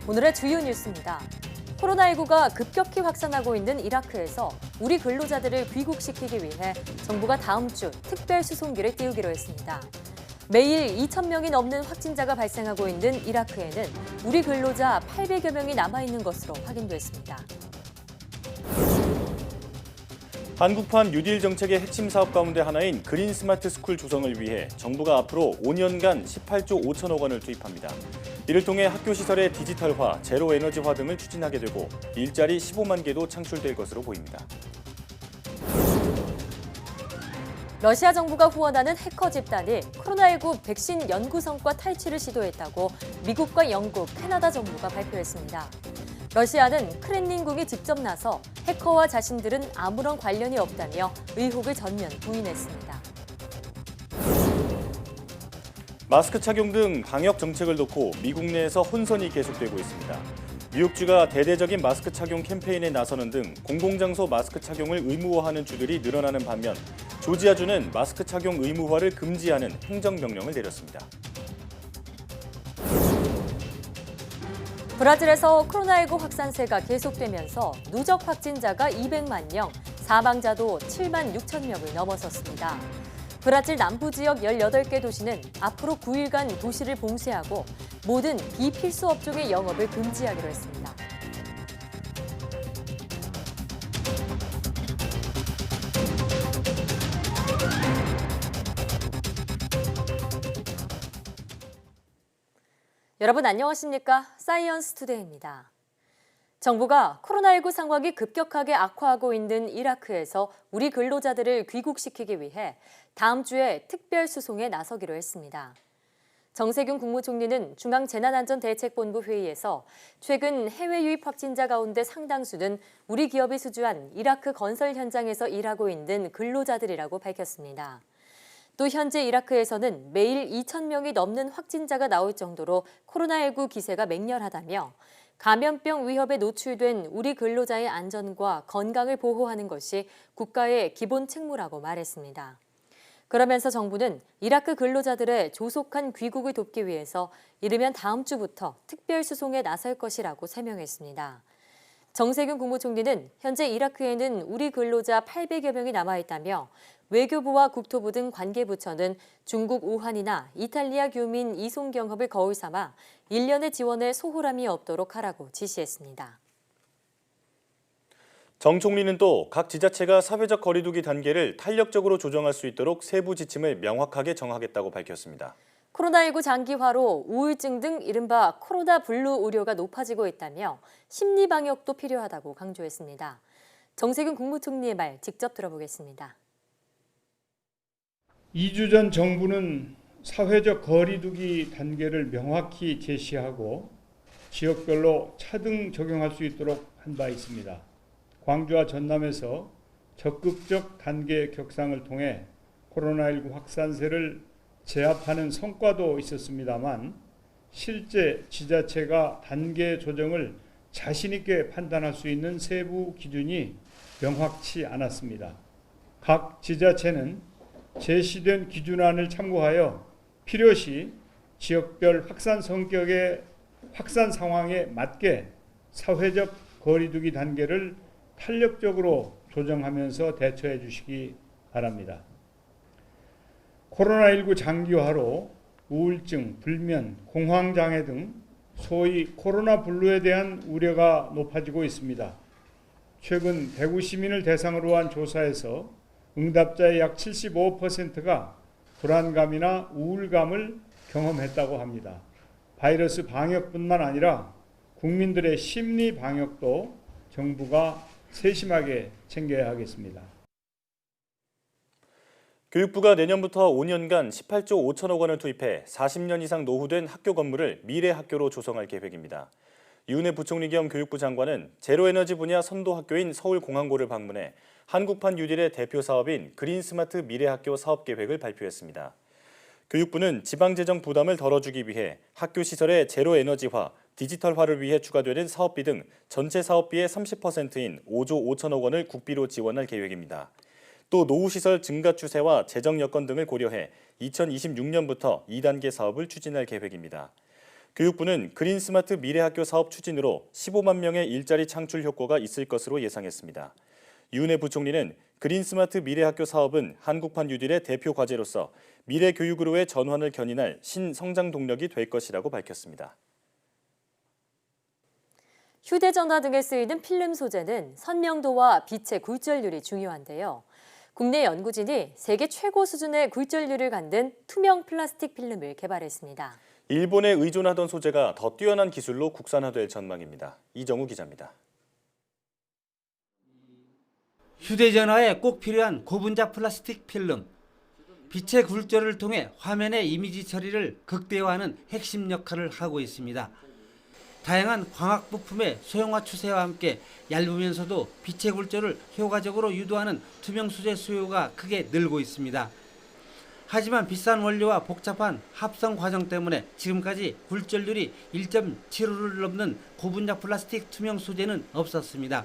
오늘의 주요 뉴스입니다. 코로나19가 급격히 확산하고 있는 이라크에서 우리 근로자들을 귀국시키기 위해 정부가 다음 주 특별수송기를 띄우기로 했습니다. 매일 2,000명이 넘는 확진자가 발생하고 있는 이라크에는 우리 근로자 800여 명이 남아있는 것으로 확인됐습니다. 한국판 뉴딜 정책의 핵심 사업 가운데 하나인 그린 스마트 스쿨 조성을 위해 정부가 앞으로 5년간 18조 5천억 원을 투입합니다. 이를 통해 학교 시설의 디지털화, 제로 에너지화 등을 추진하게 되고 일자리 15만 개도 창출될 것으로 보입니다. 러시아 정부가 후원하는 해커 집단이 코로나19 백신 연구 성과 탈취를 시도했다고 미국과 영국, 캐나다 정부가 발표했습니다. 러시아는 크렘린궁이 직접 나서 해커와 자신들은 아무런 관련이 없다며 의혹을 전면 부인했습니다. 마스크 착용 등 방역 정책을 놓고 미국 내에서 혼선이 계속되고 있습니다. 뉴욕주가 대대적인 마스크 착용 캠페인에 나서는 등 공공장소 마스크 착용을 의무화하는 주들이 늘어나는 반면 조지아주는 마스크 착용 의무화를 금지하는 행정명령을 내렸습니다. 브라질에서 코로나19 확산세가 계속되면서 누적 확진자가 200만 명, 사망자도 7만 6천 명을 넘어섰습니다. 브라질 남부 지역 18개 도시는 앞으로 9일간 도시를 봉쇄하고 모든 비필수 업종의 영업을 금지하기로 했습니다. 여러분 안녕하십니까? 사이언스 투데이입니다. 정부가 코로나19 상황이 급격하게 악화하고 있는 이라크에서 우리 근로자들을 귀국시키기 위해 다음 주에 특별수송에 나서기로 했습니다. 정세균 국무총리는 중앙재난안전대책본부 회의에서 최근 해외 유입 확진자 가운데 상당수는 우리 기업이 수주한 이라크 건설 현장에서 일하고 있는 근로자들이라고 밝혔습니다. 또 현재 이라크에서는 매일 2,000명이 넘는 확진자가 나올 정도로 코로나19 기세가 맹렬하다며 감염병 위협에 노출된 우리 근로자의 안전과 건강을 보호하는 것이 국가의 기본 책무라고 말했습니다. 그러면서 정부는 이라크 근로자들의 조속한 귀국을 돕기 위해서 이르면 다음 주부터 특별수송에 나설 것이라고 설명했습니다. 정세균 국무총리는 현재 이라크에는 우리 근로자 800여 명이 남아있다며 외교부와 국토부 등 관계부처는 중국 우한이나 이탈리아 교민 이송 경험을 거울 삼아 일련의 지원에 소홀함이 없도록 하라고 지시했습니다. 정 총리는 또 각 지자체가 사회적 거리두기 단계를 탄력적으로 조정할 수 있도록 세부 지침을 명확하게 정하겠다고 밝혔습니다. 코로나19 장기화로 우울증 등 이른바 코로나 블루 우려가 높아지고 있다며 심리 방역도 필요하다고 강조했습니다. 정세균 국무총리의 말 직접 들어보겠습니다. 2주 전 정부는 사회적 거리두기 단계를 명확히 제시하고 지역별로 차등 적용할 수 있도록 한 바 있습니다. 광주와 전남에서 적극적 단계 격상을 통해 코로나19 확산세를 제압하는 성과도 있었습니다만 실제 지자체가 단계 조정을 자신 있게 판단할 수 있는 세부 기준이 명확치 않았습니다. 각 지자체는 제시된 기준안을 참고하여 필요시 지역별 확산 성격의 확산 상황에 맞게 사회적 거리두기 단계를 탄력적으로 조정하면서 대처해 주시기 바랍니다. 코로나19 장기화로 우울증, 불면, 공황장애 등 소위 코로나 블루에 대한 우려가 높아지고 있습니다. 최근 대구 시민을 대상으로 한 조사에서 응답자의 약 75%가 불안감이나 우울감을 경험했다고 합니다. 바이러스 방역뿐만 아니라 국민들의 심리 방역도 정부가 세심하게 챙겨야 하겠습니다. 교육부가 내년부터 5년간 18조 5천억 원을 투입해 40년 이상 노후된 학교 건물을 미래학교로 조성할 계획입니다. 유은혜 부총리 겸 교육부 장관은 제로에너지 분야 선도 학교인 서울공항고를 방문해 한국판 뉴딜의 대표 사업인 그린스마트 미래학교 사업 계획을 발표했습니다. 교육부는 지방재정 부담을 덜어주기 위해 학교 시설의 제로에너지화, 디지털화를 위해 추가되는 사업비 등 전체 사업비의 30%인 5조 5천억 원을 국비로 지원할 계획입니다. 또 노후시설 증가 추세와 재정 여건 등을 고려해 2026년부터 2단계 사업을 추진할 계획입니다. 교육부는 그린 스마트 미래학교 사업 추진으로 15만 명의 일자리 창출 효과가 있을 것으로 예상했습니다. 유은혜 부총리는 그린 스마트 미래학교 사업은 한국판 뉴딜의 대표 과제로서 미래 교육으로의 전환을 견인할 신성장 동력이 될 것이라고 밝혔습니다. 휴대전화 등에 쓰이는 필름 소재는 선명도와 빛의 굴절률이 중요한데요. 국내 연구진이 세계 최고 수준의 굴절률을 갖는 투명 플라스틱 필름을 개발했습니다. 일본에 의존하던 소재가 더 뛰어난 기술로 국산화될 전망입니다. 이정우 기자입니다. 휴대전화에 꼭 필요한 고분자 플라스틱 필름. 빛의 굴절을 통해 화면의 이미지 처리를 극대화하는 핵심 역할을 하고 있습니다. 다양한 광학 부품의 소형화 추세와 함께 얇으면서도 빛의 굴절을 효과적으로 유도하는 투명 소재 수요가 크게 늘고 있습니다. 하지만 비싼 원료와 복잡한 합성 과정 때문에 지금까지 굴절률이 1.75를 넘는 고분자 플라스틱 투명 소재는 없었습니다.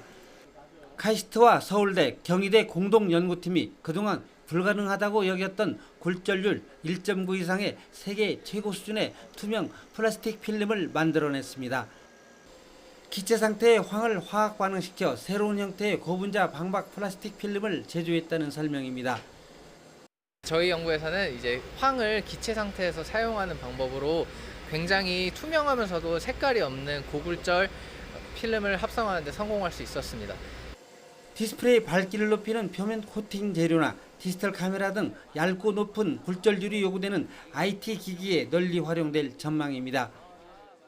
카이스트와 서울대, 경희대 공동연구팀이 그동안 불가능하다고 여겼던 굴절률 1.9 이상의 세계 최고 수준의 투명 플라스틱 필름을 만들어냈습니다. 기체 상태의 황을 화학 반응시켜 새로운 형태의 고분자 방박 플라스틱 필름을 제조했다는 설명입니다. 저희 연구에서는 이제 황을 기체 상태에서 사용하는 방법으로 굉장히 투명하면서도 색깔이 없는 고굴절 필름을 합성하는 데 성공할 수 있었습니다. 디스플레이 밝기를 높이는 표면 코팅 재료나 디지털 카메라 등 얇고 높은 굴절률이 요구되는 IT 기기에 널리 활용될 전망입니다.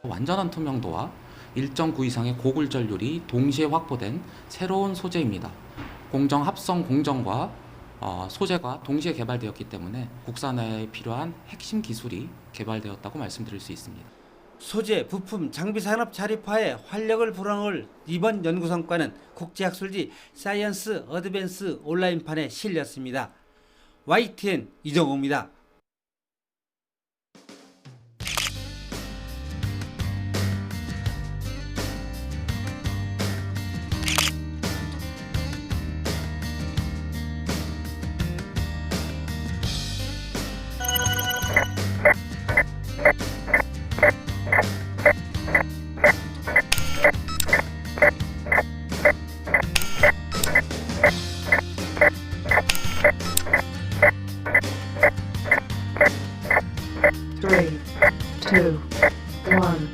완전한 투명도와 1.9 이상의 고굴절률이 동시에 확보된 새로운 소재입니다. 공정 합성 공정과 소재가 동시에 개발되었기 때문에 국산화에 필요한 핵심 기술이 개발되었다고 말씀드릴 수 있습니다. 소재, 부품, 장비 산업 자립화에 활력을 불어넣을 이번 연구 성과는 국제학술지 사이언스 어드밴스 온라인판에 실렸습니다. YTN 이정우입니다. Three, two, one.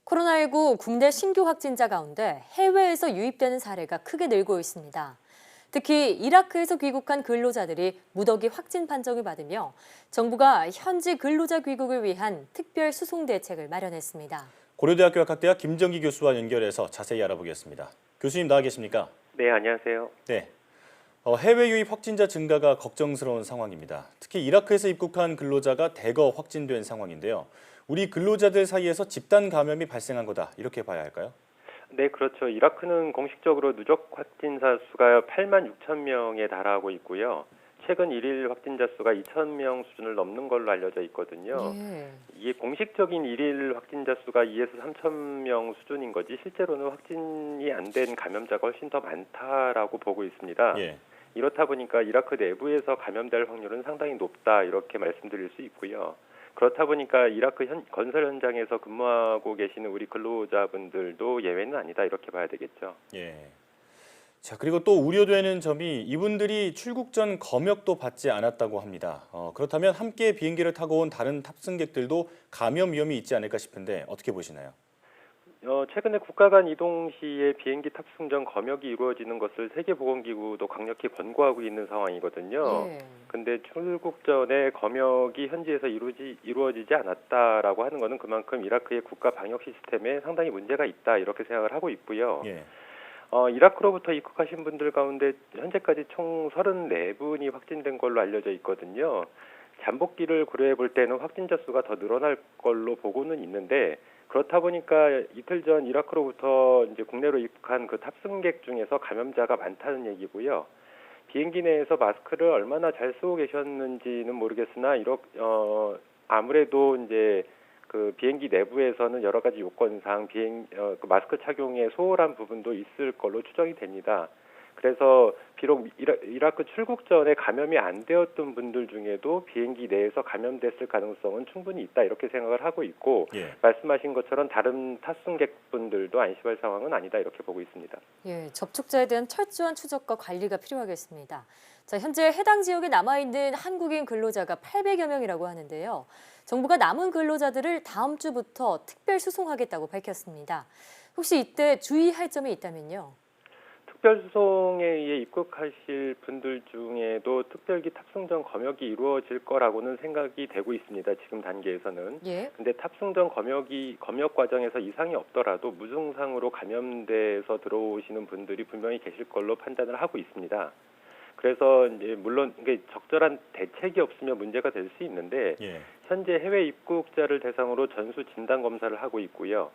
코로나19 국내 신규 확진자 가운데 해외에서 유입되는 사례가 크게 늘고 있습니다. 특히 이라크에서 귀국한 근로자들이 무더기 확진 판정을 받으며 정부가 현지 근로자 귀국을 위한 특별 수송 대책을 마련했습니다. 고려대학교 학학대학 김정기 교수와 연결해서 자세히 알아보겠습니다. 교수님 나와 계십니까? 네, 안녕하세요. 네. 해외 유입 확진자 증가가 걱정스러운 상황입니다. 특히 이라크에서 입국한 근로자가 대거 확진된 상황인데요. 우리 근로자들 사이에서 집단 감염이 발생한 거다 이렇게 봐야 할까요? 네, 그렇죠. 이라크는 공식적으로 누적 확진자 수가 8만 6천 명에 달하고 있고요. 최근 1일 확진자 수가 2천 명 수준을 넘는 걸로 알려져 있거든요. 이게 공식적인 1일 확진자 수가 2에서 3천 명 수준인 거지 실제로는 확진이 안 된 감염자가 훨씬 더 많다라고 보고 있습니다. 예. 이렇다 보니까 이라크 내부에서 감염될 확률은 상당히 높다 이렇게 말씀드릴 수 있고요. 그렇다 보니까 이라크 건설 현장에서 근무하고 계시는 우리 근로자분들도 예외는 아니다 이렇게 봐야 되겠죠. 예. 자, 그리고 또 우려되는 점이 이분들이 출국 전 검역도 받지 않았다고 합니다. 그렇다면 함께 비행기를 타고 온 다른 탑승객들도 감염 위험이 있지 않을까 싶은데 어떻게 보시나요? 최근에 국가 간 이동 시에 비행기 탑승 전 검역이 이루어지는 것을 세계보건기구도 강력히 권고하고 있는 상황이거든요. 예. 근데 출국 전에 검역이 현지에서 이루어지지 않았다라고 하는 것은 그만큼 이라크의 국가 방역 시스템에 상당히 문제가 있다 이렇게 생각을 하고 있고요. 예. 이라크로부터 입국하신 분들 가운데 현재까지 총 34분이 확진된 걸로 알려져 있거든요. 잠복기를 고려해 볼 때는 확진자 수가 더 늘어날 걸로 보고는 있는데 그렇다 보니까 이틀 전 이라크로부터 이제 국내로 입국한 그 탑승객 중에서 감염자가 많다는 얘기고요. 비행기 내에서 마스크를 얼마나 잘 쓰고 계셨는지는 모르겠으나 아무래도 이제 그 비행기 내부에서는 여러 가지 요건상 그 마스크 착용에 소홀한 부분도 있을 걸로 추정이 됩니다. 그래서 비록 이라크 출국 전에 감염이 안 되었던 분들 중에도 비행기 내에서 감염됐을 가능성은 충분히 있다 이렇게 생각을 하고 있고 예. 말씀하신 것처럼 다른 탑승객분들도 안심할 상황은 아니다 이렇게 보고 있습니다. 예, 접촉자에 대한 철저한 추적과 관리가 필요하겠습니다. 자, 현재 해당 지역에 남아있는 한국인 근로자가 800여 명이라고 하는데요. 정부가 남은 근로자들을 다음 주부터 특별 수송하겠다고 밝혔습니다. 혹시 이때 주의할 점이 있다면요? 특별수송에 의해 입국하실 분들 중에도 특별기 탑승 전 검역이 이루어질 거라고는 생각이 되고 있습니다. 지금 단계에서는. 예. 근데 탑승 전 검역 과정에서 이상이 없더라도 무증상으로 감염돼서 들어오시는 분들이 분명히 계실 걸로 판단을 하고 있습니다. 그래서 이제 물론 이게 적절한 대책이 없으면 문제가 될 수 있는데 예. 현재 해외 입국자를 대상으로 전수 진단 검사를 하고 있고요.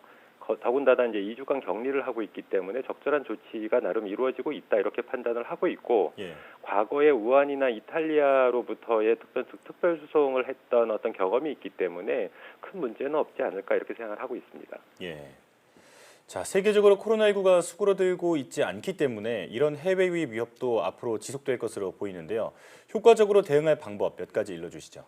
더군다나 이제 2주간 격리를 하고 있기 때문에 적절한 조치가 나름 이루어지고 있다 이렇게 판단을 하고 있고 예. 과거에 우한이나 이탈리아로부터의 특별 수송을 했던 어떤 경험이 있기 때문에 큰 문제는 없지 않을까 이렇게 생각을 하고 있습니다. 예. 자, 세계적으로 코로나19가 수그러들고 있지 않기 때문에 이런 해외 유입 위협도 앞으로 지속될 것으로 보이는데요. 효과적으로 대응할 방법 몇 가지 일러주시죠.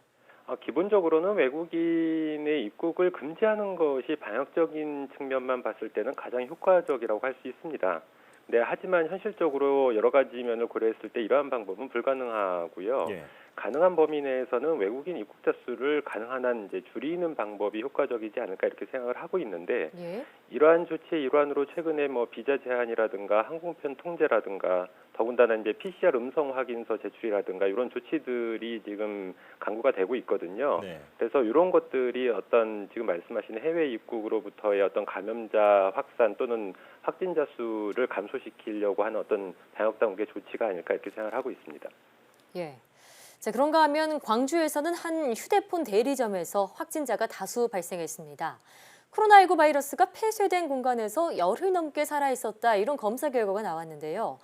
기본적으로는 외국인의 입국을 금지하는 것이 방역적인 측면만 봤을 때는 가장 효과적이라고 할 수 있습니다. 네, 하지만 현실적으로 여러 가지 면을 고려했을 때 이러한 방법은 불가능하고요. 예. 가능한 범위 내에서는 외국인 입국자 수를 가능한 한 이제 줄이는 방법이 효과적이지 않을까 이렇게 생각을 하고 있는데 예. 이러한 조치의 일환으로 최근에 비자 제한이라든가 항공편 통제라든가 더군다나 이제 PCR 음성 확인서 제출이라든가 이런 조치들이 지금 강구가 되고 있거든요. 네. 그래서 이런 것들이 어떤 지금 말씀하신 해외 입국으로부터의 어떤 감염자 확산 또는 확진자 수를 감소시키려고 하는 어떤 방역 당국의 조치가 아닐까 이렇게 생각을 하고 있습니다. 예. 자, 그런가 하면 광주에서는 한 휴대폰 대리점에서 확진자가 다수 발생했습니다. 코로나19 바이러스가 폐쇄된 공간에서 열흘 넘게 살아있었다 이런 검사 결과가 나왔는데요.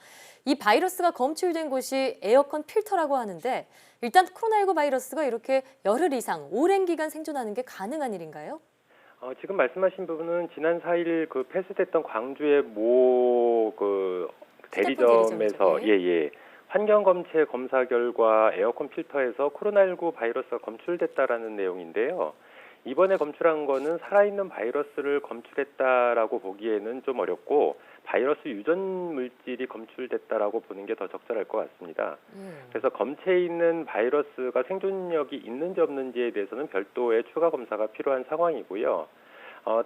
이 바이러스가 검출된 곳이 에어컨 필터라고 하는데 일단 코로나19 바이러스가 이렇게 열흘 이상 오랜 기간 생존하는 게 가능한 일인가요? 지금 말씀하신 부분은 지난 4일 그 폐쇄됐던 광주의 대리점에서 대리점이죠. 환경검체 검사 결과 에어컨 필터에서 코로나19 바이러스가 검출됐다라는 내용인데요. 이번에 검출한 거는 살아있는 바이러스를 검출했다라고 보기에는 좀 어렵고 바이러스 유전 물질이 검출됐다라고 보는 게 더 적절할 것 같습니다. 그래서 검체에 있는 바이러스가 생존력이 있는지 없는지에 대해서는 별도의 추가 검사가 필요한 상황이고요.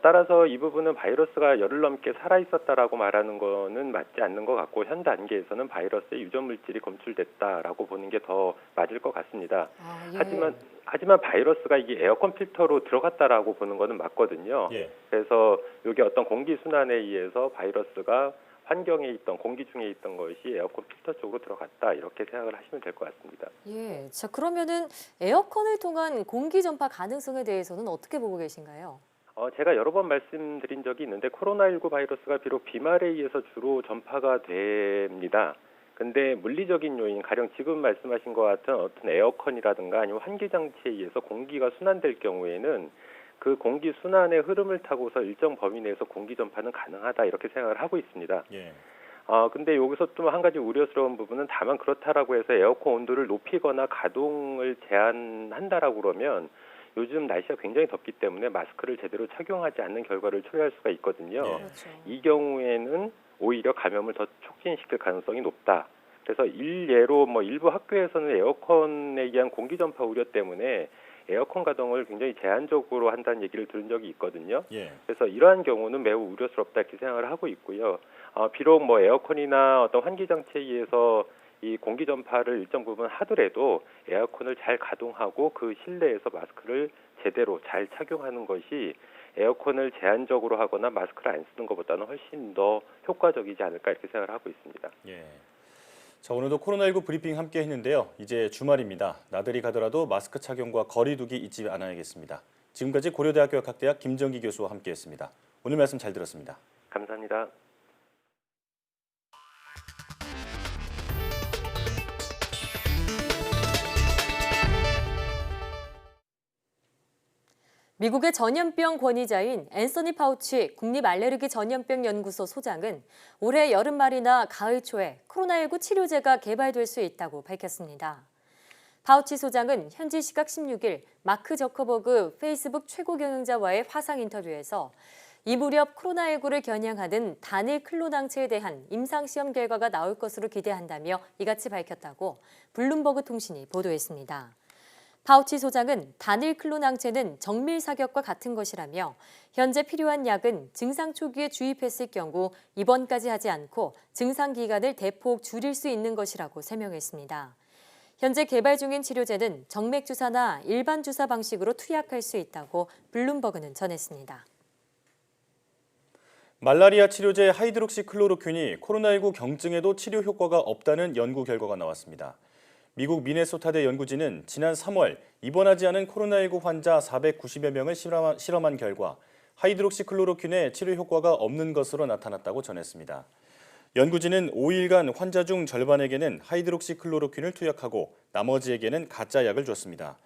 따라서 이 부분은 바이러스가 열흘 넘게 살아있었다라고 말하는 거는 맞지 않는 것 같고 현 단계에서는 바이러스의 유전 물질이 검출됐다라고 보는 게 더 맞을 것 같습니다. 예. 하지만 바이러스가 이게 에어컨 필터로 들어갔다라고 보는 거는 맞거든요. 예. 그래서 이게 어떤 공기 순환에 의해서 바이러스가 환경에 있던 공기 중에 있던 것이 에어컨 필터 쪽으로 들어갔다 이렇게 생각을 하시면 될 것 같습니다. 예. 자, 그러면은 에어컨을 통한 공기 전파 가능성에 대해서는 어떻게 보고 계신가요? 제가 여러 번 말씀드린 적이 있는데 코로나19 바이러스가 비록 비말에 의해서 주로 전파가 됩니다. 근데 물리적인 요인, 가령 지금 말씀하신 것 같은 어떤 에어컨이라든가 아니면 환기장치에 의해서 공기가 순환될 경우에는 그 공기 순환의 흐름을 타고서 일정 범위 내에서 공기 전파는 가능하다 이렇게 생각을 하고 있습니다. 예. 근데 여기서 또 한 가지 우려스러운 부분은 다만 그렇다라고 해서 에어컨 온도를 높이거나 가동을 제한한다라고 그러면 요즘 날씨가 굉장히 덥기 때문에 마스크를 제대로 착용하지 않는 결과를 초래할 수가 있거든요. 그렇죠. 이 경우에는 오히려 감염을 더 촉진시킬 가능성이 높다. 그래서 일례로 일부 학교에서는 에어컨에 의한 공기 전파 우려 때문에 에어컨 가동을 굉장히 제한적으로 한다는 얘기를 들은 적이 있거든요. 그래서 이러한 경우는 매우 우려스럽다 이렇게 생각을 하고 있고요. 비록 에어컨이나 어떤 환기 장치에 의해서 이 공기 전파를 일정 부분 하더라도 에어컨을 잘 가동하고 그 실내에서 마스크를 제대로 잘 착용하는 것이 에어컨을 제한적으로 하거나 마스크를 안 쓰는 것보다는 훨씬 더 효과적이지 않을까 이렇게 생각을 하고 있습니다. 자, 오늘도 코로나19 브리핑 함께 했는데요. 이제 주말입니다. 나들이 가더라도 마스크 착용과 거리 두기 잊지 않아야겠습니다. 지금까지 고려대학교 역학대학 김정기 교수와 함께했습니다. 오늘 말씀 잘 들었습니다. 감사합니다. 미국의 전염병 권위자인 앤서니 파우치 국립알레르기 전염병 연구소 소장은 올해 여름 말이나 가을 초에 코로나19 치료제가 개발될 수 있다고 밝혔습니다. 파우치 소장은 현지 시각 16일 마크 저커버그 페이스북 최고 경영자와의 화상 인터뷰에서 이 무렵 코로나19를 겨냥하는 단일 클론 항체에 대한 임상시험 결과가 나올 것으로 기대한다며 이같이 밝혔다고 블룸버그 통신이 보도했습니다. 파우치 소장은 단일 클론 항체는 정밀 사격과 같은 것이라며 현재 필요한 약은 증상 초기에 주입했을 경우 입원까지 하지 않고 증상 기간을 대폭 줄일 수 있는 것이라고 설명했습니다. 현재 개발 중인 치료제는 정맥 주사나 일반 주사 방식으로 투약할 수 있다고 블룸버그는 전했습니다. 말라리아 치료제 하이드록시클로로퀸이 코로나19 경증에도 치료 효과가 없다는 연구 결과가 나왔습니다. 미국 미네소타대 연구진은 지난 3월 입원하지 않은 코로나19 환자 490여 명을 실험한 결과 하이드록시클로로퀸의 치료 효과가 없는 것으로 나타났다고 전했습니다. 연구진은 5일간 환자 중 절반에게는 하이드록시클로로퀸을 투약하고 나머지에게는 가짜 약을 줬습니다.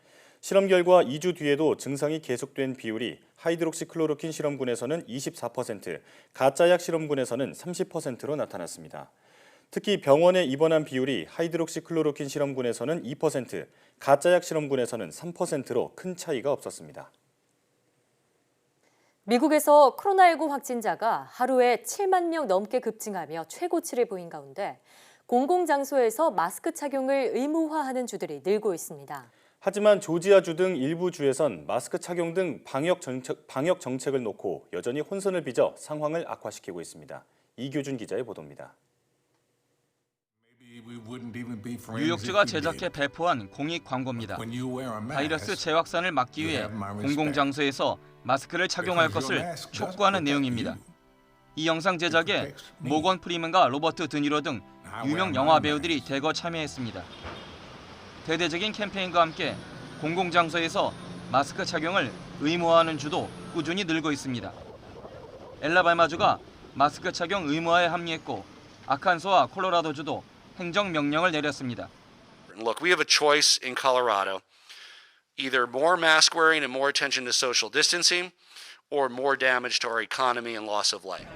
실험 결과 2주 뒤에도 증상이 계속된 비율이 하이드록시클로로퀸 실험군에서는 24%, 가짜약 실험군에서는 30%로 나타났습니다. 특히 병원에 입원한 비율이 하이드록시클로로퀸 실험군에서는 2%, 가짜약 실험군에서는 3%로 큰 차이가 없었습니다. 미국에서 코로나19 확진자가 하루에 7만 명 넘게 급증하며 최고치를 보인 가운데 공공장소에서 마스크 착용을 의무화하는 주들이 늘고 있습니다. 하지만 조지아주 등 일부 주에선 마스크 착용 등 방역 정책을 놓고 여전히 혼선을 빚어 상황을 악화시키고 있습니다. 이규준 기자의 보도입니다. 뉴욕주가 제작해 배포한 공익 광고입니다. 바이러스 재확산을 막기 위해 공공장소에서 마스크를 착용할 것을 촉구하는 내용입니다. 이 영상 제작에 모건 프리먼과 로버트 드니로 등 유명 영화 배우들이 대거 참여했습니다. 대대적인 캠페인과 함께 공공장소에서 마스크 착용을 의무화하는 주도 꾸준히 늘고 있습니다. 엘라바마주가 마스크 착용 의무화에 합류했고 아칸소와 콜로라도주도 행정명령을 내렸습니다. Look, we have a choice in Colorado. Either more mask wearing and more attention to social distancing or more damage to our economy and loss of life.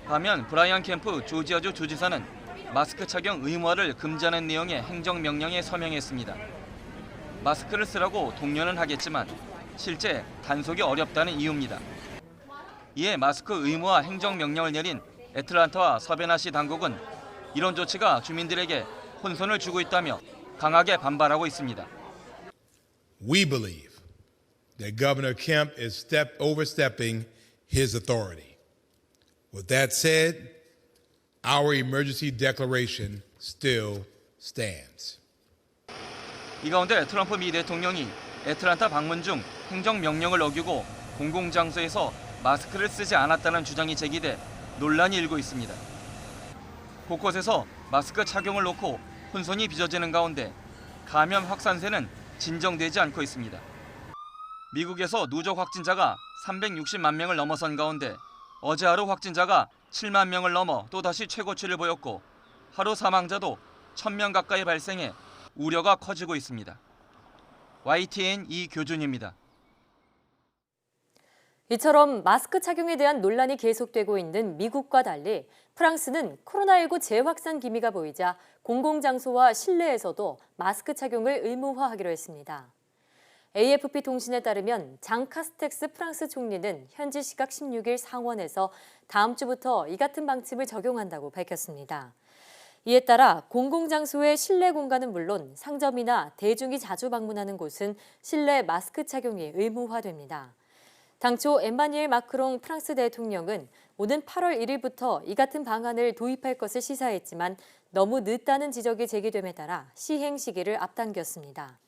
반면 브라이언 캠프 조지아주 주지사는 마스크 착용 의무화를 금지하는 내용의 행정명령에 서명했습니다. 마스크를 쓰라고 독려는 하겠지만 실제 단속이 어렵다는 이유입니다. 이에 마스크 의무화 행정명령을 내린 애틀란타와 서베나시 당국은 이런 조치가 주민들에게 혼선을 주고 있다며 강하게 반발하고 있습니다. We believe that Governor Kemp is overstepping his authority. With that said, our emergency declaration still stands. 이 가운데 트럼프 미 대통령이 애틀란타 방문 중 행정명령을 어기고 공공장소에서 마스크를 쓰지 않았다는 주장이 제기돼 논란이 일고 있습니다. 곳곳에서 마스크 착용을 놓고 혼선이 빚어지는 가운데 감염 확산세는 진정되지 않고 있습니다. 미국에서 누적 확진자가 360만 명을 넘어선 가운데 어제 하루 확진자가 7만 명을 넘어 또다시 최고치를 보였고 하루 사망자도 1,000명 가까이 발생해 우려가 커지고 있습니다. YTN 이교준입니다. 이처럼 마스크 착용에 대한 논란이 계속되고 있는 미국과 달리 프랑스는 코로나19 재확산 기미가 보이자 공공장소와 실내에서도 마스크 착용을 의무화하기로 했습니다. AFP 통신에 따르면 장 카스텍스 프랑스 총리는 현지 시각 16일 상원에서 다음 주부터 이 같은 방침을 적용한다고 밝혔습니다. 이에 따라 공공장소의 실내 공간은 물론 상점이나 대중이 자주 방문하는 곳은 실내 마스크 착용이 의무화됩니다. 당초 엠마뉘엘 마크롱 프랑스 대통령은 오는 8월 1일부터 이 같은 방안을 도입할 것을 시사했지만 너무 늦다는 지적이 제기됨에 따라 시행 시기를 앞당겼습니다.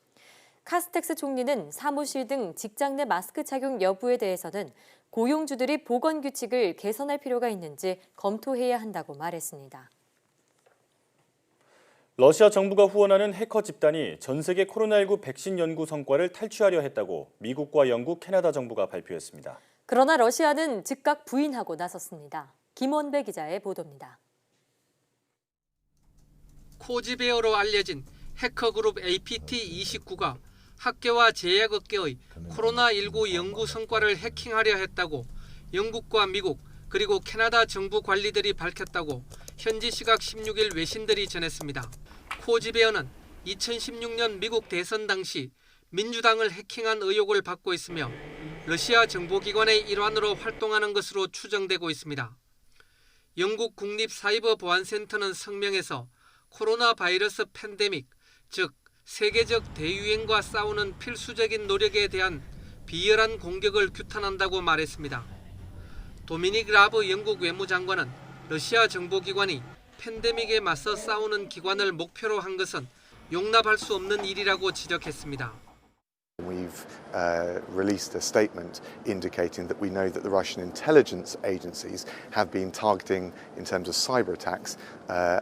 카스텍스 총리는 사무실 등 직장 내 마스크 착용 여부에 대해서는 고용주들이 보건 규칙을 개선할 필요가 있는지 검토해야 한다고 말했습니다. 러시아 정부가 후원하는 해커 집단이 전 세계 코로나19 백신 연구 성과를 탈취하려 했다고 미국과 영국, 캐나다 정부가 발표했습니다. 그러나 러시아는 즉각 부인하고 나섰습니다. 김원배 기자의 보도입니다. 코지베어로 알려진 해커 그룹 APT29가 학계와 제약업계의 코로나19 연구 성과를 해킹하려 했다고 영국과 미국 그리고 캐나다 정부 관리들이 밝혔다고 현지 시각 16일 외신들이 전했습니다. 코지베어는 2016년 미국 대선 당시 민주당을 해킹한 의혹을 받고 있으며 러시아 정보기관의 일환으로 활동하는 것으로 추정되고 있습니다. 영국 국립사이버보안센터는 성명에서 코로나 바이러스 팬데믹, 즉 세계적 대유행과 싸우는 필수적인 노력에 대한 비열한 공격을 규탄한다고 말했습니다. 도미닉 라브 영국 외무장관은 러시아 정보기관이 팬데믹에 맞서 싸우는 기관을 목표로 한 것은 용납할 수 없는 일이라고 지적했습니다. We've released a statement indicating that we know that the Russian intelligence agencies have been targeting, in terms of cyber attacks,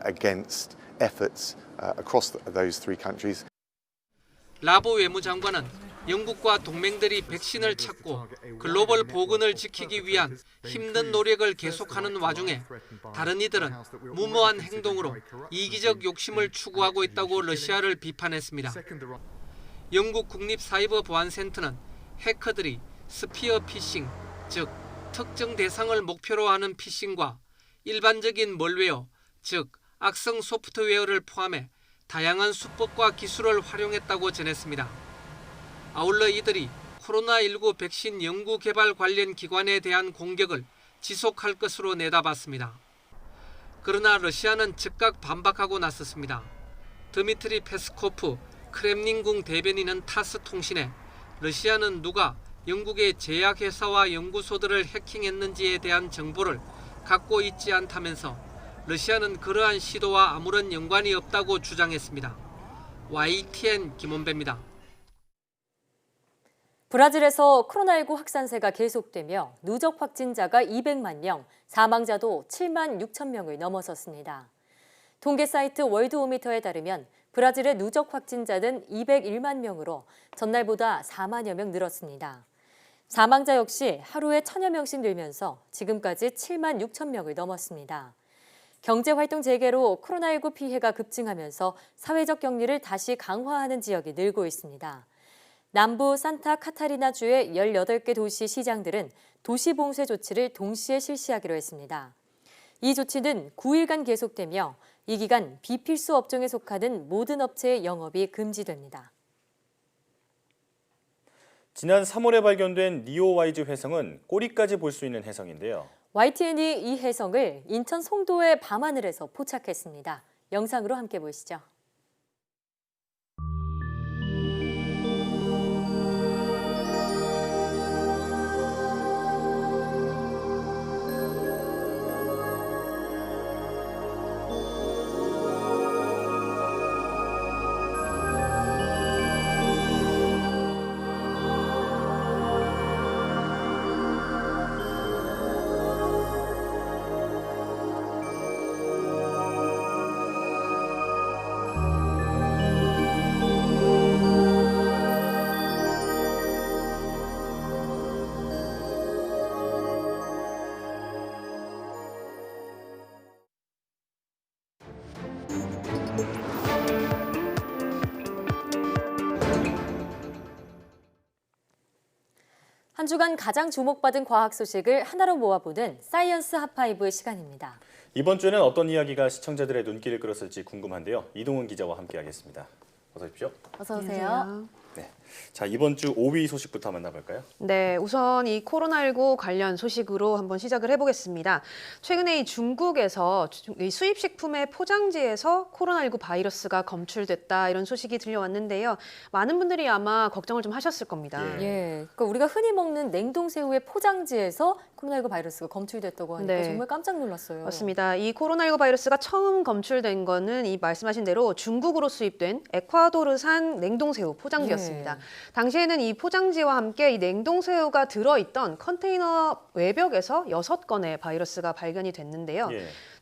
against efforts across those three countries. 라브 외무장관은 영국과 동맹들이 백신을 찾고 글로벌 보건을 지키기 위한 힘든 노력을 계속하는 와중에 다른 이들은 무모한 행동으로 이기적 욕심을 추구하고 있다고 러시아를 비판했습니다. 영국 국립사이버보안센터는 해커들이 스피어 피싱, 즉 특정 대상을 목표로 하는 피싱과 일반적인 멀웨어, 즉 악성 소프트웨어를 포함해 다양한 수법과 기술을 활용했다고 전했습니다. 아울러 이들이 코로나19 백신 연구 개발 관련 기관에 대한 공격을 지속할 것으로 내다봤습니다. 그러나 러시아는 즉각 반박하고 나섰습니다. 드미트리 페스코프 크렘린궁 대변인은 타스 통신에 러시아는 누가 영국의 제약회사와 연구소들을 해킹했는지에 대한 정보를 갖고 있지 않다면서 러시아는 그러한 시도와 아무런 연관이 없다고 주장했습니다. YTN 김원배입니다. 브라질에서 코로나19 확산세가 계속되며 누적 확진자가 200만 명, 사망자도 7만 6천 명을 넘어섰습니다. 통계 사이트 월드오미터에 따르면 브라질의 누적 확진자는 201만 명으로 전날보다 4만여 명 늘었습니다. 사망자 역시 하루에 1,000여 명씩 늘면서 지금까지 7만 6천 명을 넘었습니다. 경제활동 재개로 코로나19 피해가 급증하면서 사회적 격리를 다시 강화하는 지역이 늘고 있습니다. 남부 산타 카타리나주의 18개 도시 시장들은 도시 봉쇄 조치를 동시에 실시하기로 했습니다. 이 조치는 9일간 계속되며 이 기간 비필수 업종에 속하는 모든 업체의 영업이 금지됩니다. 지난 3월에 발견된 니오와이즈 혜성은 꼬리까지 볼 수 있는 혜성인데요. YTN이 이 혜성을 인천 송도의 밤하늘에서 포착했습니다. 영상으로 함께 보시죠. 한 주간 가장 주목받은 과학 소식을 하나로 모아보는 사이언스 핫5 시간입니다. 이번 주에는 어떤 이야기가 시청자들의 눈길을 끌었을지 궁금한데요. 이동훈 기자와 함께하겠습니다. 어서 오십시오. 어서 오세요. 네. 자, 이번 주 5위 소식부터 만나볼까요? 네, 우선 이 코로나19 관련 소식으로 한번 시작을 해보겠습니다. 최근에 이 중국에서 이 수입식품의 포장지에서 코로나19 바이러스가 검출됐다 이런 소식이 들려왔는데요. 많은 분들이 아마 걱정을 좀 하셨을 겁니다. 예, 그러니까 우리가 흔히 먹는 냉동새우의 포장지에서 코로나19 바이러스가 검출됐다고 하니까 네. 정말 깜짝 놀랐어요. 맞습니다. 이 코로나19 바이러스가 처음 검출된 거는 이 말씀하신 대로 중국으로 수입된 에콰도르산 냉동새우 포장지였습니다. 당시에는 이 포장지와 함께 이 냉동새우가 들어있던 컨테이너 외벽에서 6건의 바이러스가 발견이 됐는데요.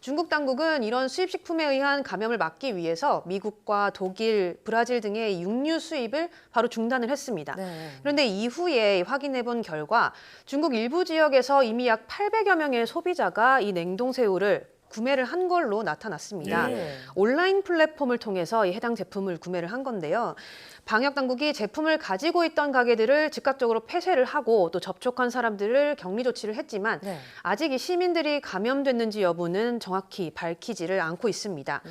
중국 당국은 이런 수입식품에 의한 감염을 막기 위해서 미국과 독일, 브라질 등의 육류 수입을 바로 중단을 했습니다. 그런데 이후에 확인해본 결과 중국 일부 지역에서 이미 약 800여 명의 소비자가 이 냉동새우를 구매를 한 걸로 나타났습니다. 온라인 플랫폼을 통해서 이 해당 제품을 구매를 한 건데요. 방역 당국이 제품을 가지고 있던 가게들을 즉각적으로 폐쇄를 하고 또 접촉한 사람들을 격리 조치를 했지만 아직 이 시민들이 감염됐는지 여부는 정확히 밝히지를 않고 있습니다.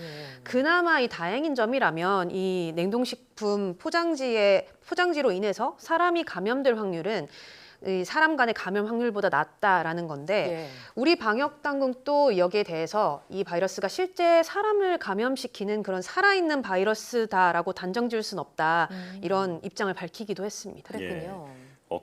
그나마 이 다행인 점이라면 이 냉동식품 포장지로 인해서 사람이 감염될 확률은 이 사람 간의 감염 확률보다 낮다라는 건데 우리 방역 당국도 여기에 대해서 이 바이러스가 실제 사람을 감염시키는 그런 살아있는 바이러스다라고 단정 지을 수는 없다 이런 입장을 밝히기도 했습니다. 그랬군요.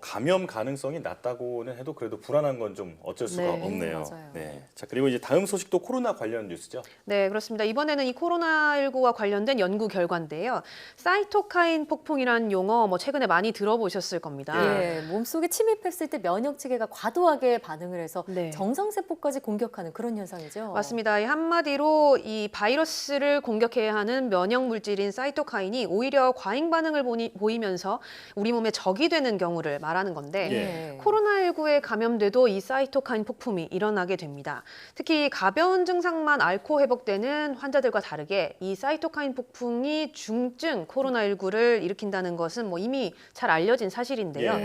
감염 가능성이 낮다고는 해도 그래도 불안한 건 좀 어쩔 수가 없네요. 맞아요. 네. 자, 그리고 이제 다음 소식도 코로나 관련 뉴스죠? 네, 그렇습니다. 이번에는 이 코로나19와 관련된 연구 결과인데요. 사이토카인 폭풍이라는 용어 최근에 많이 들어보셨을 겁니다. 예, 몸속에 침입했을 때 면역 체계가 과도하게 반응을 해서 정상세포까지 공격하는 그런 현상이죠. 맞습니다. 한마디로 이 바이러스를 공격해야 하는 면역 물질인 사이토카인이 오히려 과잉 반응을 보이면서 우리 몸에 적이 되는 경우를 말하는 건데 코로나19에 감염돼도 이 사이토카인 폭풍이 일어나게 됩니다. 특히 가벼운 증상만 앓고 회복되는 환자들과 다르게 이 사이토카인 폭풍이 중증 코로나19를 일으킨다는 것은 이미 잘 알려진 사실인데요.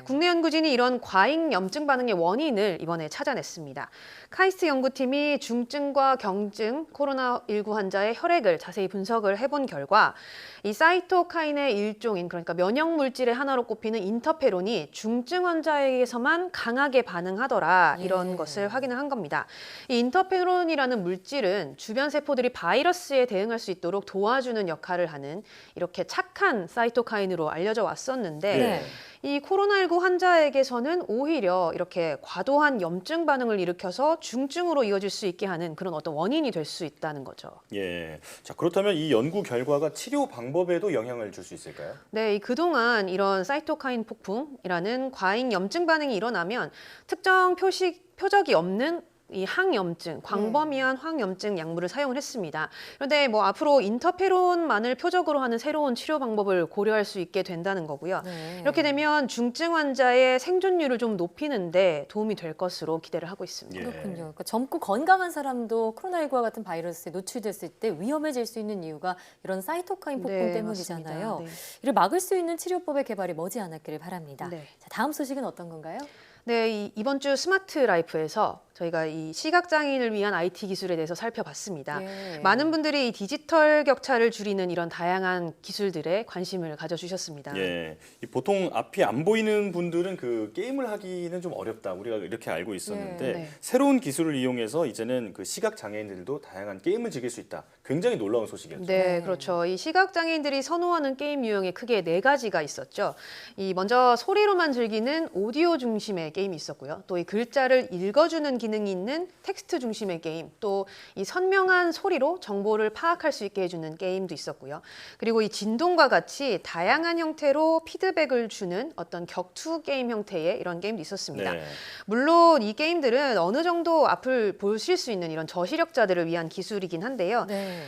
국내 연구진이 이런 과잉 염증 반응의 원인을 이번에 찾아냈습니다. 카이스트 연구팀이 중증과 경증 코로나19 환자의 혈액을 자세히 분석을 해본 결과 이 사이토카인의 일종인 그러니까 면역 물질의 하나로 꼽히는 인터페론이 중증 환자에게서만 강하게 반응하더라 이런 것을 확인을 한 겁니다. 이 인터페론이라는 물질은 주변 세포들이 바이러스에 대응할 수 있도록 도와주는 역할을 하는 이렇게 착한 사이토카인으로 알려져 왔었는데 이 코로나19 환자에게서는 오히려 이렇게 과도한 염증 반응을 일으켜서 중증으로 이어질 수 있게 하는 그런 어떤 원인이 될 수 있다는 거죠. 예. 자, 그렇다면 이 연구 결과가 치료 방법에도 영향을 줄 수 있을까요? 네, 그동안 이런 사이토카인 폭풍이라는 과잉 염증 반응이 일어나면 특정 표적이 없는 이 항염증, 광범위한 항염증 약물을 사용을 했습니다. 그런데 앞으로 인터페론만을 표적으로 하는 새로운 치료 방법을 고려할 수 있게 된다는 거고요. 이렇게 되면 중증 환자의 생존율을 좀 높이는데 도움이 될 것으로 기대를 하고 있습니다. 그렇군요. 그러니까 젊고 건강한 사람도 코로나19와 같은 바이러스에 노출됐을 때 위험해질 수 있는 이유가 이런 사이토카인 폭풍 때문이잖아요. 이를 막을 수 있는 치료법의 개발이 머지않았기를 바랍니다. 자, 다음 소식은 어떤 건가요? 네, 이번 주 스마트 라이프에서 저희가 이 시각장애인을 위한 IT 기술에 대해서 살펴봤습니다. 많은 분들이 이 디지털 격차를 줄이는 이런 다양한 기술들에 관심을 가져주셨습니다. 보통 앞이 안 보이는 분들은 그 게임을 하기는 좀 어렵다. 우리가 이렇게 알고 있었는데 새로운 기술을 이용해서 이제는 그 시각장애인들도 다양한 게임을 즐길 수 있다. 굉장히 놀라운 소식이었죠. 네, 그렇죠. 이 시각장애인들이 선호하는 게임 유형에 크게 4가지가 있었죠. 먼저 소리로만 즐기는 오디오 중심의 게임이 있었고요. 또 이 글자를 읽어주는 기능이 있는 텍스트 중심의 게임, 또 이 선명한 소리로 정보를 파악할 수 있게 해주는 게임도 있었고요. 그리고 이 진동과 같이 다양한 형태로 피드백을 주는 어떤 격투 게임 형태의 이런 게임도 있었습니다. 물론 이 게임들은 어느 정도 앞을 보실 수 있는 이런 저시력자들을 위한 기술이긴 한데요.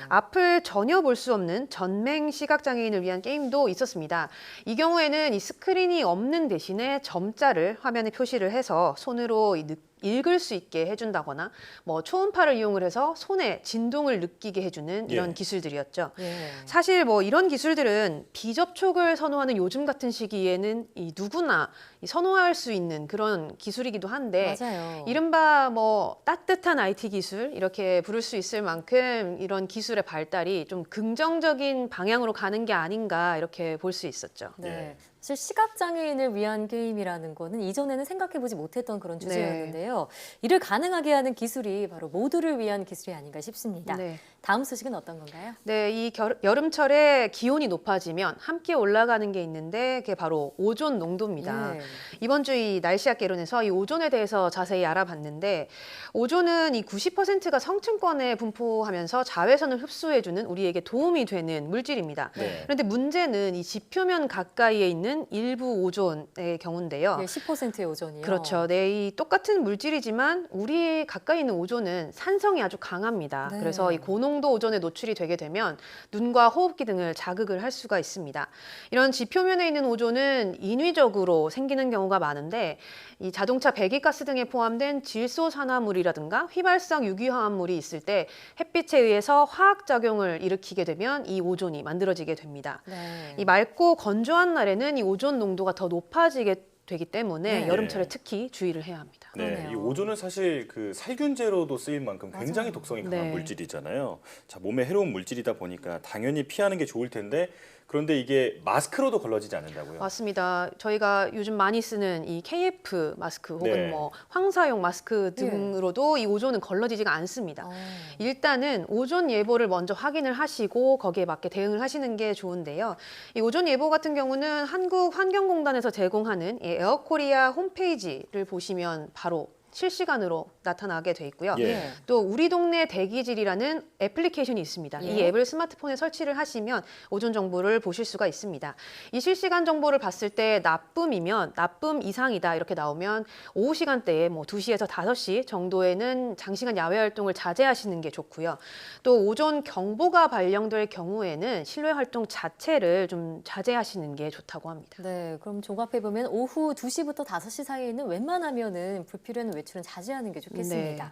앞을 전혀 볼 수 없는 전맹 시각장애인을 위한 게임도 있었습니다. 이 경우에는 이 스크린이 없는 대신에 점자를 화면에 표시를 해서 손으로 읽을 수 있게 해준다거나 뭐 초음파를 이용을 해서 손에 진동을 느끼게 해주는 이런 예. 기술들이었죠. 예. 사실 뭐 이런 기술들은 비접촉을 선호하는 요즘 같은 시기에는 이 누구나 선호할 수 있는 그런 기술이기도 한데 맞아요. 이른바 뭐 따뜻한 IT 기술 이렇게 부를 수 있을 만큼 이런 기술의 발달이 좀 긍정적인 방향으로 가는 게 아닌가 이렇게 볼 수 있었죠. 네. 사실 시각장애인을 위한 게임이라는 거는 이전에는 생각해보지 못했던 그런 주제였는데요. 이를 가능하게 하는 기술이 바로 모두를 위한 기술이 아닌가 싶습니다. 네. 다음 소식은 어떤 건가요? 네, 이 여름철에 기온이 높아지면 함께 올라가는 게 있는데 그게 바로 오존 농도입니다. 예. 이번 주 이 날씨학 개론에서 이 오존에 대해서 자세히 알아봤는데 오존은 이 90%가 성층권에 분포하면서 자외선을 흡수해주는 우리에게 도움이 되는 물질입니다. 네. 그런데 문제는 이 지표면 가까이에 있는 일부 오존의 경우인데요. 네, 10%의 오존이요. 그렇죠. 네, 이 똑같은 물질이지만 우리 가까이 있는 오존은 산성이 아주 강합니다. 네. 그래서 이 고농도 오존에 노출이 되게 되면 눈과 호흡기 등을 자극을 할 수가 있습니다. 이런 지표면에 있는 오존은 인위적으로 생기는 경우가 많은데 이 자동차 배기가스 등에 포함된 질소산화물이라든가 휘발성 유기화합물이 있을 때 햇빛에 의해서 화학작용을 일으키게 되면 이 오존이 만들어지게 됩니다. 네. 이 맑고 건조한 날에는 이 오존 농도가 더 높아지게 되기 때문에 네. 여름철에 특히 주의를 해야 합니다. 네, 그러네요. 이 오존은 사실 그 살균제로도 쓰일 만큼 굉장히 맞아요. 독성이 강한 네. 물질이잖아요. 자, 몸에 해로운 물질이다 보니까 당연히 피하는 게 좋을 텐데 그런데 이게 마스크로도 걸러지지 않는다고요? 맞습니다. 저희가 요즘 많이 쓰는 이 KF 마스크 혹은 네. 뭐 황사용 마스크 등으로도 이 오존은 걸러지지가 않습니다. 일단은 오존 예보를 먼저 확인을 하시고 거기에 맞게 대응을 하시는 게 좋은데요. 이 오존 예보 같은 경우는 한국환경공단에서 제공하는 이 에어코리아 홈페이지를 보시면 바로 실시간으로 나타나게 돼 있고요. 예. 또 우리 동네 대기질이라는 애플리케이션이 있습니다. 이 예. 앱을 스마트폰에 설치를 하시면 오존 정보를 보실 수가 있습니다. 이 실시간 정보를 봤을 때 나쁨이면 나쁨 이상이다 이렇게 나오면 오후 시간대에 뭐 2시에서 5시 정도에는 장시간 야외 활동을 자제하시는 게 좋고요. 또 오존 경보가 발령될 경우에는 실외 활동 자체를 좀 자제하시는 게 좋다고 합니다. 네, 그럼 종합해보면 오후 2시부터 5시 사이에는 웬만하면은 불필요한 외출은 자제하는 게 좋겠습니다. 네.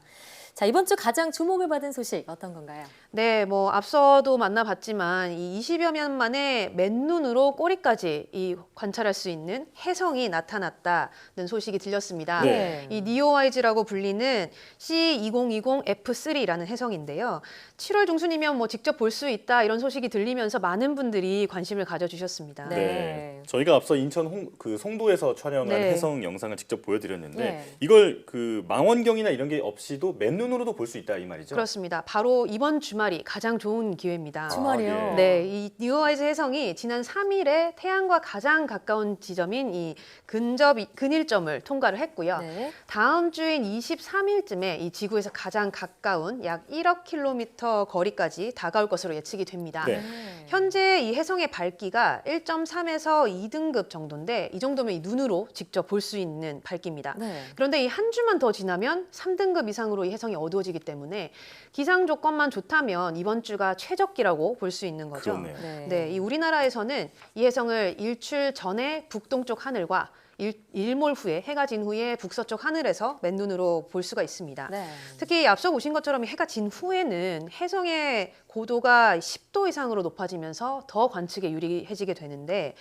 자, 이번 주 가장 주목을 받은 소식 어떤 건가요? 네, 뭐 앞서도 만나봤지만 이 20여 년 만에 맨눈으로 꼬리까지 이 관찰할 수 있는 혜성이 나타났다는 소식이 들렸습니다. 네. 이 니오와이즈라고 불리는 C2020F3라는 혜성인데요. 7월 중순이면 뭐 직접 볼 수 있다 이런 소식이 들리면서 많은 분들이 관심을 가져주셨습니다. 네. 저희가 앞서 인천 송도에서 촬영한 네. 혜성 영상을 직접 보여드렸는데 네. 이걸 그 망원경이나 이런 게 없이도 맨눈으로도 볼 수 있다 이 말이죠? 그렇습니다. 바로 이번 주말이 가장 좋은 기회입니다. 주말이요? 예. 네, 이 니오와이즈 혜성이 지난 3일에 태양과 가장 가까운 지점인 이 근일점을 통과를 했고요. 네. 다음 주인 23일쯤에 이 지구에서 가장 가까운 약 1억 킬로미터 거리까지 다가올 것으로 예측이 됩니다. 네. 현재 이 혜성의 밝기가 1.3에서 2등급 정도인데 이 정도면 이 눈으로 직접 볼 수 있는 밝기입니다. 네. 그런데 이 한 주만 더 지나면 3등급 이상으로 이 혜성이 어두워지기 때문에 기상 조건만 좋다면 이번 주가 최적기라고 볼 수 있는 거죠. 그렇네요. 네. 네, 이 우리나라에서는 이 혜성을 일출 전에 북동쪽 하늘과 일몰 후에 해가 진 후에 북서쪽 하늘에서 맨눈으로 볼 수가 있습니다. 네. 특히 앞서 보신 것처럼 해가 진 후에는 혜성의 고도가 10도 이상으로 높아지면서 더 관측에 유리해지게 되는데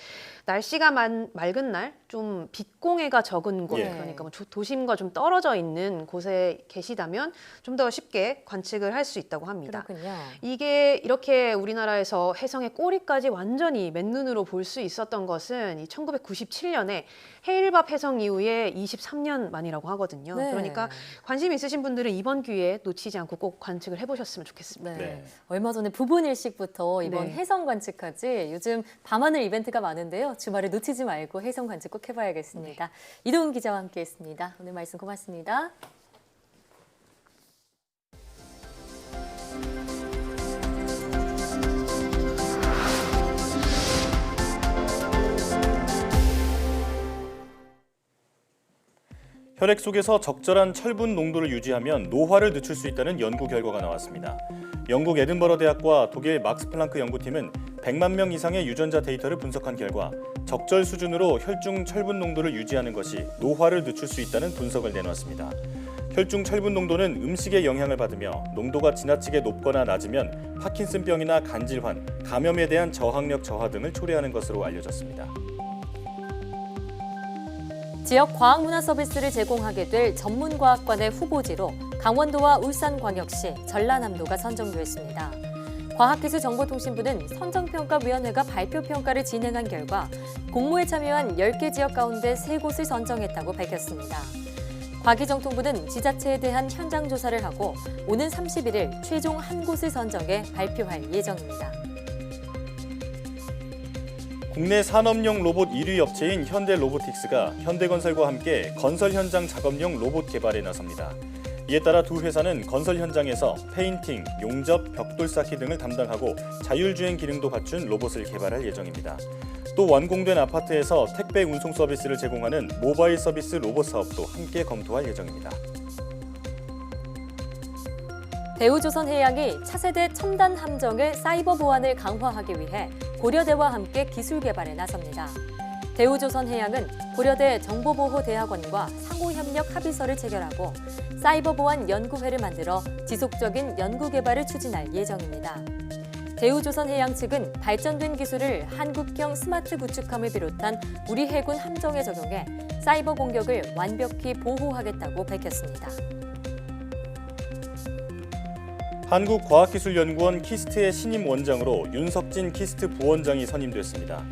날씨가 맑은 날 좀 빛공해가 적은 곳, 예. 그러니까 뭐 도심과 좀 떨어져 있는 곳에 계시다면 좀 더 쉽게 관측을 할 수 있다고 합니다. 그렇군요. 이게 이렇게 우리나라에서 혜성의 꼬리까지 완전히 맨눈으로 볼 수 있었던 것은 이 1997년에 헤일밥 혜성 이후에 23년 만이라고 하거든요. 네. 그러니까 관심 있으신 분들은 이번 기회에 놓치지 않고 꼭 관측을 해보셨으면 좋겠습니다. 네. 네. 얼마 전에 부분 일식부터 이번 네. 혜성 관측까지 요즘 밤하늘 이벤트가 많은데요. 주말에 놓치지 말고 혜성 관측 꼭 해봐야겠습니다. 이동훈 기자와 함께했습니다. 오늘 말씀 고맙습니다. 혈액 속에서 적절한 철분 농도를 유지하면 노화를 늦출 수 있다는 연구 결과가 나왔습니다. 영국 에든버러 대학과 독일 막스 플랑크 연구팀은 100만 명 이상의 유전자 데이터를 분석한 결과 적절 수준으로 혈중 철분 농도를 유지하는 것이 노화를 늦출 수 있다는 분석을 내놓았습니다. 혈중 철분 농도는 음식의 영향을 받으며 농도가 지나치게 높거나 낮으면 파킨슨병이나 간질환, 감염에 대한 저항력 저하 등을 초래하는 것으로 알려졌습니다. 지역 과학문화 서비스를 제공하게 될 전문과학관의 후보지로 강원도와 울산광역시, 전라남도가 선정됐습니다. 과학기술정보통신부는 선정평가위원회가 발표평가를 진행한 결과 공모에 참여한 10개 지역 가운데 3곳을 선정했다고 밝혔습니다. 과기정통부는 지자체에 대한 현장 조사를 하고 오는 31일 최종 한 곳을 선정해 발표할 예정입니다. 국내 산업용 로봇 1위 업체인 현대로보틱스가 현대건설과 함께 건설 현장 작업용 로봇 개발에 나섭니다. 이에 따라 두 회사는 건설 현장에서 페인팅, 용접, 벽돌 쌓기 등을 담당하고 자율주행 기능도 갖춘 로봇을 개발할 예정입니다. 또 완공된 아파트에서 택배 운송 서비스를 제공하는 모바일 서비스 로봇 사업도 함께 검토할 예정입니다. 대우조선해양이 차세대 첨단 함정의 사이버 보안을 강화하기 위해 고려대와 함께 기술 개발에 나섭니다. 대우조선해양은 고려대 정보보호대학원과 상호협력 합의서를 체결하고 사이버 보안 연구회를 만들어 지속적인 연구 개발을 추진할 예정입니다. 대우조선해양 측은 발전된 기술을 한국형 스마트 구축함을 비롯한 우리 해군 함정에 적용해 사이버 공격을 완벽히 보호하겠다고 밝혔습니다. 한국과학기술연구원 키스트의 신임 원장으로 윤석진 키스트 부원장이 선임됐습니다.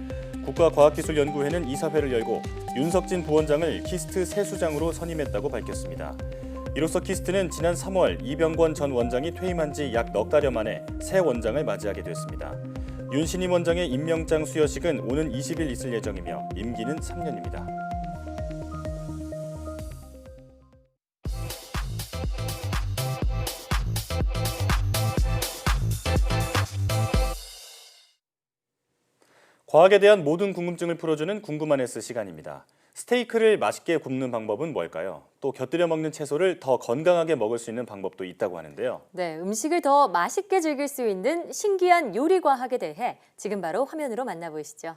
국가과학기술연구회는 이사회를 열고 윤석진 부원장을 키스트 새 수장으로 선임했다고 밝혔습니다. 이로써 키스트는 지난 3월 이병권 전 원장이 퇴임한 지 약 넉 달여 만에 새 원장을 맞이하게 됐습니다. 윤 신임 원장의 임명장 수여식은 오는 20일 있을 예정이며 임기는 3년입니다. 과학에 대한 모든 궁금증을 풀어주는 궁금한 S 시간입니다. 스테이크를 맛있게 굽는 방법은 뭘까요? 또 곁들여 먹는 채소를 더 건강하게 먹을 수 있는 방법도 있다고 하는데요. 네, 음식을 더 맛있게 즐길 수 있는 신기한 요리 과학에 대해 지금 바로 화면으로 만나보시죠.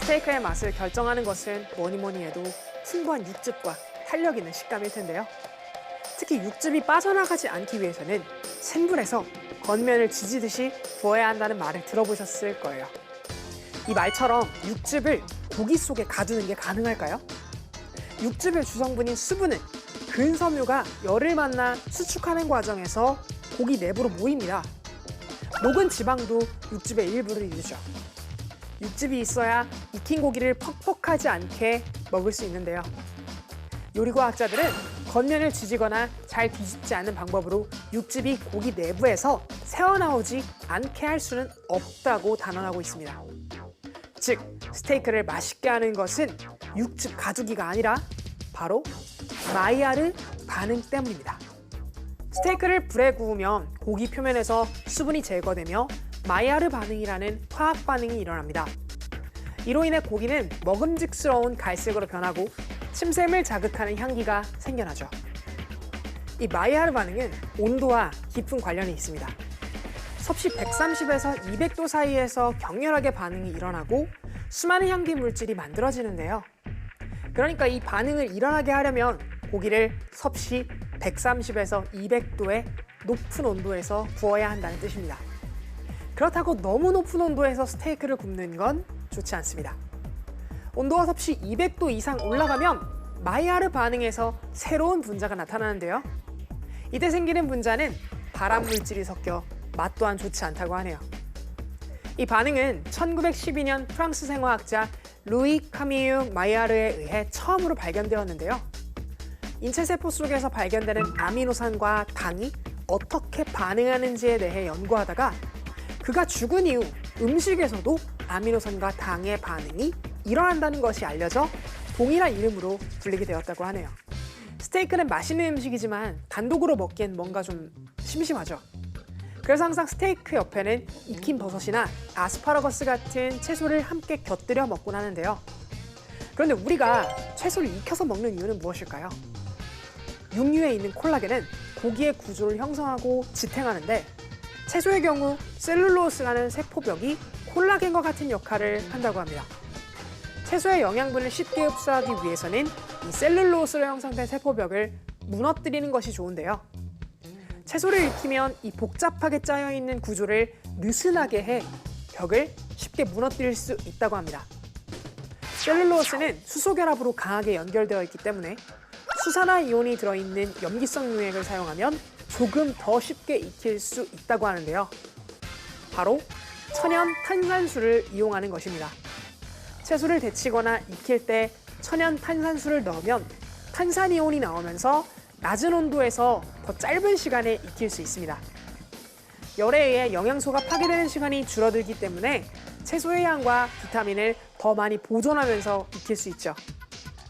스테이크의 맛을 결정하는 것은 뭐니 해도 풍부한 육즙과 탄력 있는 식감일 텐데요. 특히 육즙이 빠져나가지 않기 위해서는 센 불에서 겉면을 지지듯이 구워야 한다는 말을 들어보셨을 거예요. 이 말처럼 육즙을 고기 속에 가두는 게 가능할까요? 육즙의 주성분인 수분은 근섬유가 열을 만나 수축하는 과정에서 고기 내부로 모입니다. 녹은 지방도 육즙의 일부를 이루죠. 육즙이 있어야 익힌 고기를 퍽퍽하지 않게 먹을 수 있는데요. 요리과학자들은 겉면을 지지거나 잘 뒤집지 않는 방법으로 육즙이 고기 내부에서 새어나오지 않게 할 수는 없다고 단언하고 있습니다. 즉, 스테이크를 맛있게 하는 것은 육즙 가두기가 아니라 바로 마이야르 반응 때문입니다. 스테이크를 불에 구우면 고기 표면에서 수분이 제거되며 마이야르 반응이라는 화학 반응이 일어납니다. 이로 인해 고기는 먹음직스러운 갈색으로 변하고 침샘을 자극하는 향기가 생겨나죠. 이 마이야르 반응은 온도와 깊은 관련이 있습니다. 섭씨 130에서 200도 사이에서 격렬하게 반응이 일어나고 수많은 향기 물질이 만들어지는데요. 그러니까 이 반응을 일어나게 하려면 고기를 섭씨 130에서 200도의 높은 온도에서 구워야 한다는 뜻입니다. 그렇다고 너무 높은 온도에서 스테이크를 굽는 건 좋지 않습니다. 온도가 섭씨 200도 이상 올라가면 마이야르 반응에서 새로운 분자가 나타나는데요. 이때 생기는 분자는 발암 물질이 섞여 맛 또한 좋지 않다고 하네요. 이 반응은 1912년 프랑스 생화학자 루이 카미유 마이야르에 의해 처음으로 발견되었는데요. 인체세포 속에서 발견되는 아미노산과 당이 어떻게 반응하는지에 대해 연구하다가 그가 죽은 이후 음식에서도 아미노산과 당의 반응이 일어난다는 것이 알려져 동일한 이름으로 불리게 되었다고 하네요. 스테이크는 맛있는 음식이지만 단독으로 먹기엔 뭔가 좀 심심하죠. 그래서 항상 스테이크 옆에는 익힌 버섯이나 아스파라거스 같은 채소를 함께 곁들여 먹곤 하는데요. 그런데 우리가 채소를 익혀서 먹는 이유는 무엇일까요? 육류에 있는 콜라겐은 고기의 구조를 형성하고 지탱하는데 채소의 경우 셀룰로스라는 세포벽이 콜라겐과 같은 역할을 한다고 합니다. 채소의 영양분을 쉽게 흡수하기 위해서는 이 셀룰로스로 형성된 세포벽을 무너뜨리는 것이 좋은데요. 채소를 익히면 이 복잡하게 짜여있는 구조를 느슨하게 해 벽을 쉽게 무너뜨릴 수 있다고 합니다. 셀룰로스는 수소 결합으로 강하게 연결되어 있기 때문에 수산화이온이 들어있는 염기성 용액을 사용하면 조금 더 쉽게 익힐 수 있다고 하는데요. 바로 천연 탄산수를 이용하는 것입니다. 채소를 데치거나 익힐 때 천연 탄산수를 넣으면 탄산이온이 나오면서 낮은 온도에서 더 짧은 시간에 익힐 수 있습니다. 열에 의해 영양소가 파괴되는 시간이 줄어들기 때문에 채소의 향과 비타민을 더 많이 보존하면서 익힐 수 있죠.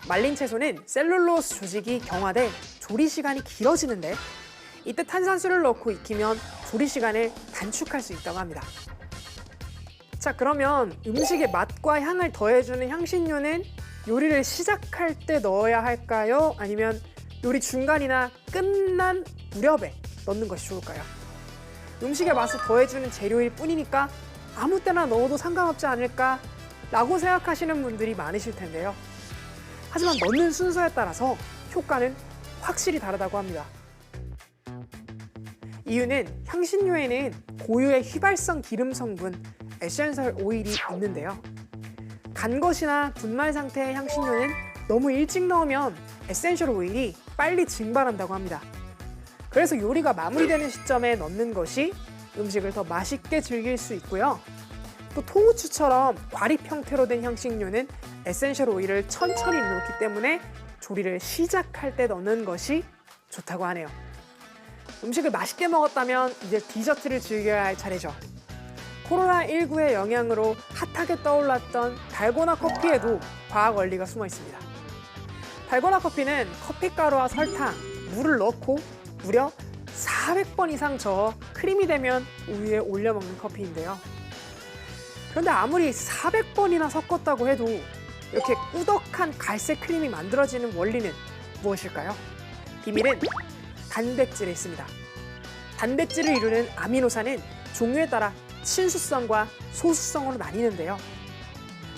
말린 채소는 셀룰로스 조직이 경화돼 조리 시간이 길어지는데 이때 탄산수를 넣고 익히면 조리 시간을 단축할 수 있다고 합니다. 자, 그러면 음식의 맛과 향을 더해주는 향신료는 요리를 시작할 때 넣어야 할까요? 아니면 요리 중간이나 끝난 무렵에 넣는 것이 좋을까요? 음식의 맛을 더해주는 재료일 뿐이니까 아무 때나 넣어도 상관없지 않을까? 라고 생각하시는 분들이 많으실 텐데요. 하지만 넣는 순서에 따라서 효과는 확실히 다르다고 합니다. 이유는 향신료에는 고유의 휘발성 기름 성분 에센셜 오일이 있는데요. 간 것이나 분말 상태의 향신료는 너무 일찍 넣으면 에센셜 오일이 빨리 증발한다고 합니다. 그래서 요리가 마무리되는 시점에 넣는 것이 음식을 더 맛있게 즐길 수 있고요. 또 통후추처럼 과립 형태로 된 향신료는 에센셜 오일을 천천히 넣기 때문에 조리를 시작할 때 넣는 것이 좋다고 하네요. 음식을 맛있게 먹었다면 이제 디저트를 즐겨야 할 차례죠. 코로나19의 영향으로 핫하게 떠올랐던 달고나 커피에도 과학 원리가 숨어 있습니다. 달고나 커피는 커피가루와 설탕, 물을 넣고 무려 400번 이상 저어 크림이 되면 우유에 올려 먹는 커피인데요. 그런데 아무리 400번이나 섞었다고 해도 이렇게 꾸덕한 갈색 크림이 만들어지는 원리는 무엇일까요? 비밀은 단백질에 있습니다. 단백질을 이루는 아미노산은 종류에 따라 친수성과 소수성으로 나뉘는데요.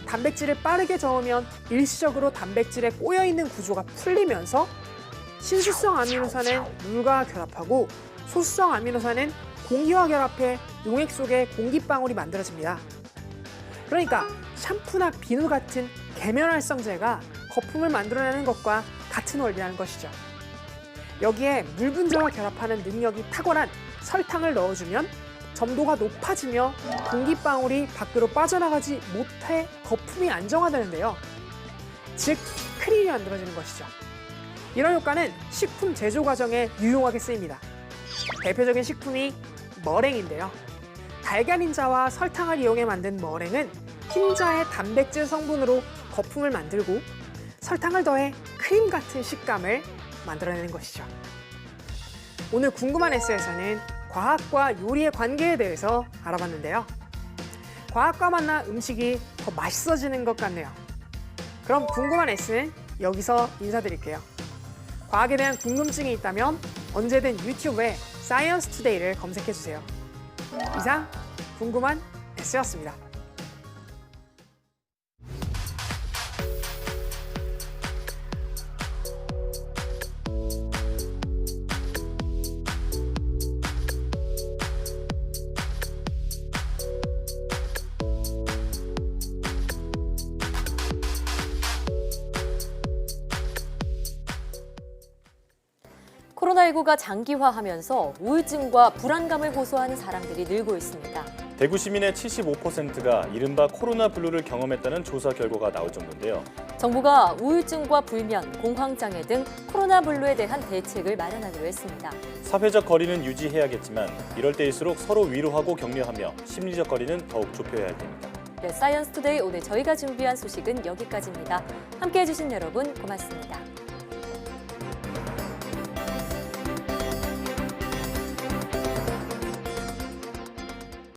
단백질을 빠르게 저으면 일시적으로 단백질에 꼬여있는 구조가 풀리면서 친수성 아미노산은 물과 결합하고 소수성 아미노산은 공기와 결합해 용액 속에 공기방울이 만들어집니다. 그러니까 샴푸나 비누 같은 계면활성제가 거품을 만들어내는 것과 같은 원리라는 것이죠. 여기에 물 분자와 결합하는 능력이 탁월한 설탕을 넣어주면 점도가 높아지며 공기방울이 밖으로 빠져나가지 못해 거품이 안정화되는데요. 즉, 크림이 만들어지는 것이죠. 이런 효과는 식품 제조 과정에 유용하게 쓰입니다. 대표적인 식품이 머랭인데요. 달걀 흰자와 설탕을 이용해 만든 머랭은 흰자의 단백질 성분으로 거품을 만들고 설탕을 더해 크림 같은 식감을 만들어내는 것이죠. 오늘 궁금한 S에서는 과학과 요리의 관계에 대해서 알아봤는데요. 과학과 만난 음식이 더 맛있어지는 것 같네요. 그럼 궁금한 S는 여기서 인사드릴게요. 과학에 대한 궁금증이 있다면 언제든 유튜브에 사이언스 투데이를 검색해주세요. 이상 궁금한 S였습니다. 코로나19가 장기화하면서 우울증과 불안감을 호소하는 사람들이 늘고 있습니다. 대구 시민의 75%가 이른바 코로나 블루를 경험했다는 조사 결과가 나올 정도인데요. 정부가 우울증과 불면, 공황장애 등 코로나 블루에 대한 대책을 마련하기로 했습니다. 사회적 거리는 유지해야겠지만 이럴 때일수록 서로 위로하고 격려하며 심리적 거리는 더욱 좁혀야 할 때입니다. 네, 사이언스 투데이 오늘 저희가 준비한 소식은 여기까지입니다. 함께해 주신 여러분 고맙습니다.